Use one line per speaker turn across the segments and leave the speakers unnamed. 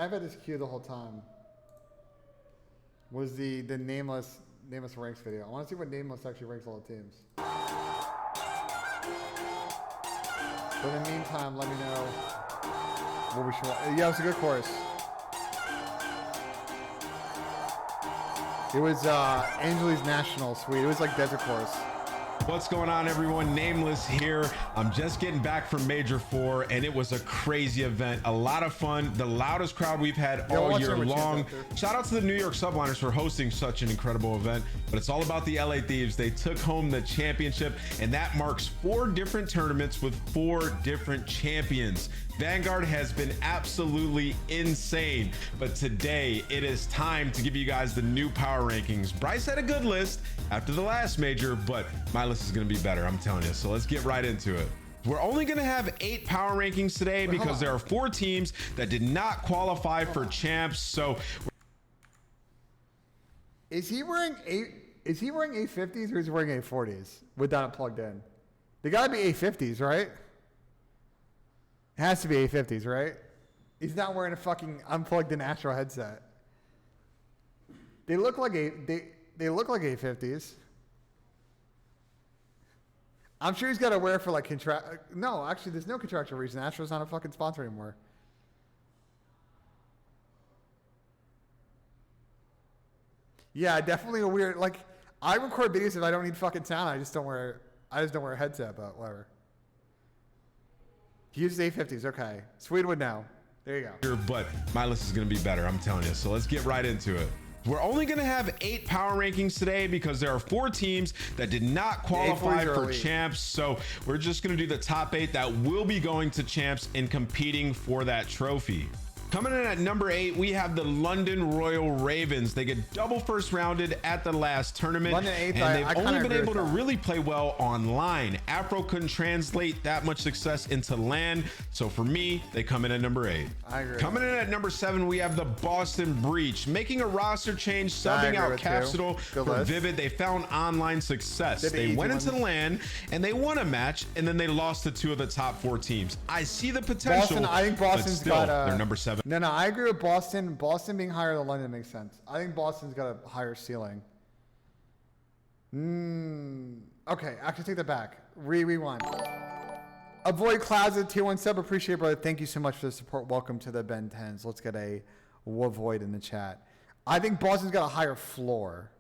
I've had this queue the whole time. Was the Nameless ranks video. I want to see what Nameless actually ranks all the teams. But in the meantime, let me know what we should watch. Yeah, it was a good course. It was Angeles National Suite. It was like desert course.
What's going on, everyone? Nameless here. I'm just getting back from Major 4, and it was a crazy event. A lot of fun. The loudest crowd we've had all year long. Shout out to the New York Subliners for hosting such an incredible event. But it's all about the LA Thieves. They took home the championship, and that marks 4 different tournaments with 4 different champions. Vanguard has been absolutely insane, but today it is time to give you guys the new power rankings. Bryce had a good list after the last major, but my list is going to be better, I'm telling you. So let's get right into it. We're only going to have 8 power rankings today because there are 4 teams that did not qualify for champs. So
is he wearing A50s or is he wearing A40s without it plugged in? They got to be A50s, right? It has to be A50s, right? He's not wearing a fucking unplugged in Astro headset. They look like they look like A50s. I'm sure he's got to wear for like No, actually, there's no contractual reason. Astro's not a fucking sponsor anymore. Yeah, definitely a weird. Like, I record videos if I don't need fucking sound. I just don't wear a headset, but whatever. He uses A50s. Okay. Sweetwood now. There you go.
But my list is going to be better, I'm telling you. So let's get right into it. We're only going to have 8 power rankings today because there are 4 teams that did not qualify for champs. So we're just going to do the top 8 that will be going to champs and competing for that trophy. Coming in at number 8, we have the London Royal Ravens. They get double first rounded at the last tournament, and they've only been able to really play well online. Afro couldn't translate that much success into LAN, so for me, they come in at number 8.
I agree.
Coming in at number 7, we have the Boston Breach, making a roster change, subbing out Capsule for Vivid. They found online success. They went into LAN and they won a match, and then they lost to 2 of the top 4 teams. I see the potential.
I think Boston's got
they're number 7.
No, I agree with Boston. Boston being higher than London makes sense. I think Boston's got a higher ceiling. Okay, actually take that back. Rewind. Avoid Clouds at Tier 1 sub. Appreciate it, brother. Thank you so much for the support. Welcome to the Ben 10s. Let's get a Avoid in the chat. I think Boston's got a higher floor.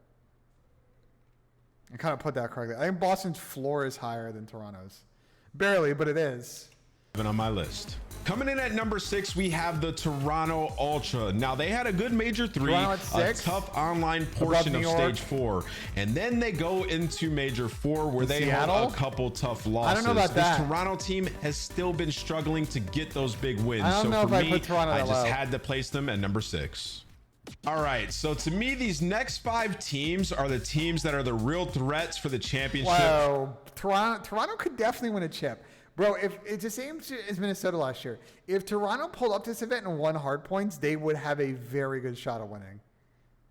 I kind of put that correctly. I think Boston's floor is higher than Toronto's. Barely, but it is.
On my list. Coming in at number 6, we have the Toronto Ultra. Now, they had a good Major 3, a tough online portion of Stage 4, and then they go into Major 4 where they have a couple tough losses.
I don't know about that.
This Toronto team has still been struggling to get those big wins.
I don't know if I put Toronto
I just had to place them at number 6. All right, so to me, these next 5 teams are the teams that are the real threats for the championship.
Wow, Toronto could definitely win a chip. Bro, if it's the same as Minnesota last year, if Toronto pulled up this event and won hard points, they would have a very good shot of winning.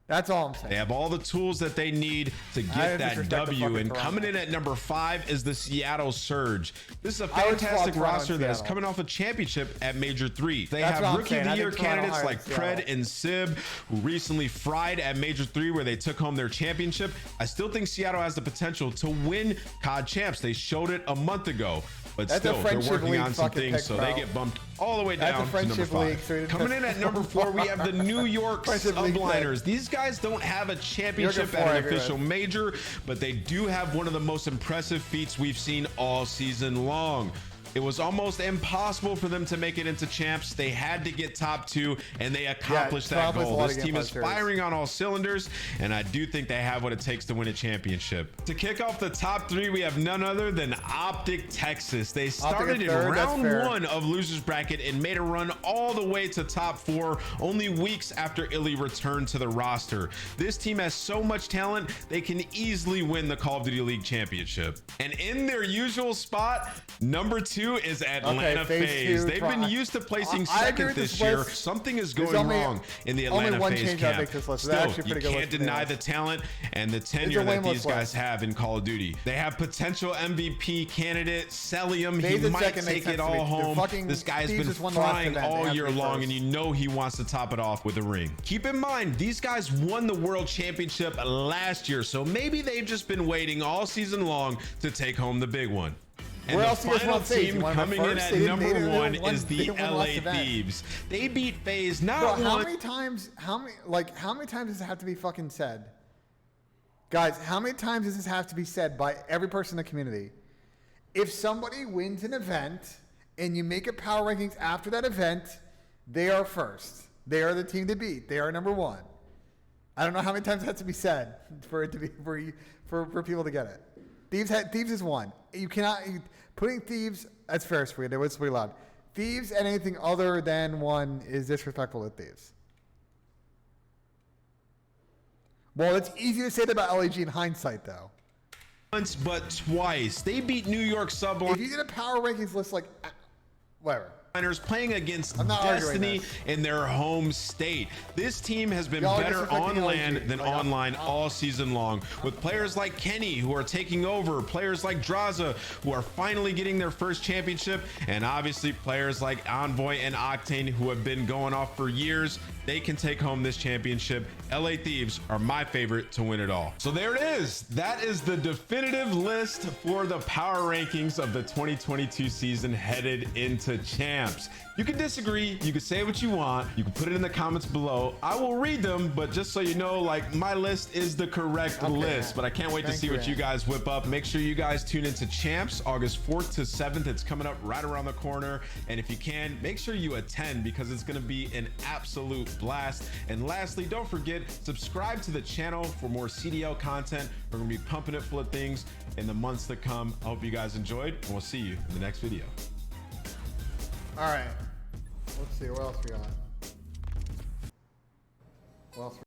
That's all I'm saying.
They have all the tools that they need to get that W. And coming in at number 5 is the Seattle Surge. This is a fantastic roster that is coming off a championship at Major 3. They have Rookie of the Year candidates like Pred and Sib, who recently fried at Major 3 where they took home their championship. I still think Seattle has the potential to win COD champs. They showed it a month ago. But still, they're working on some things, so they get bumped all the way down to number 5. Coming in at number 4, we have the New York Subliners. These guys don't have a championship at an official major, but they do have one of the most impressive feats we've seen all season long. It was almost impossible for them to make it into champs. They had to get top 2, and they accomplished that goal. This team is firing on all cylinders, and I do think they have what it takes to win a championship. To kick off the top 3, we have none other than Optic Texas. They started in round 1 of Losers Bracket and made a run all the way to top 4, only weeks after Illy returned to the roster. This team has so much talent, they can easily win the Call of Duty League Championship. And in their usual spot, number 2, 2 is Atlanta FaZe. They've been used to placing second this year. Something is going wrong in the Atlanta FaZe camp. Still, you can't deny the talent and the tenure that these guys have in Call of Duty. They have potential MVP candidate Celium. He might take it all home. This guy's been frying all year long, and you know he wants to top it off with a ring. Keep in mind, these guys won the World Championship last year, so maybe they've just been waiting all season long to take home the big one. And the final team coming in at number 1 is the LA Thieves. They beat FaZe not
how many times does it have to be fucking said? Guys, how many times does this have to be said by every person in the community? If somebody wins an event and you make a power rankings after that event, they are first. They are the team to beat. They are number 1. I don't know how many times it has to be said for it to be for people to get it. Thieves is 1. You cannot putting Thieves. That's fair, sweet. It was pretty loud. Thieves and anything other than 1 is disrespectful to Thieves. Well, it's easy to say that about LAG in hindsight, though.
Once, but twice. They beat New York Sublime.
If you did a power rankings list, like, whatever.
Playing against Destiny in their home state. This team has been better on land than online all season long, with players like Kenny who are taking over, players like Draza who are finally getting their first championship, and obviously players like Envoy and Octane who have been going off for years. They can take home this championship. LA Thieves are my favorite to win it all. So there it is. That is the definitive list for the power rankings of the 2022 season headed into champs. You can disagree, you can say what you want, you can put it in the comments below. I will read them, but just so you know, like, my list is the correct list, but I can't wait to see what you guys whip up. Make sure you guys tune into champs August 4th to 7th. It's coming up right around the corner, and if you can, make sure you attend because it's going to be an absolute blast. And lastly, don't forget, subscribe to the channel for more CDL content. We're going to be pumping it full of things in the months to come. I hope you guys enjoyed, and we'll see you in the next video.
All right. Let's see what else we got. What else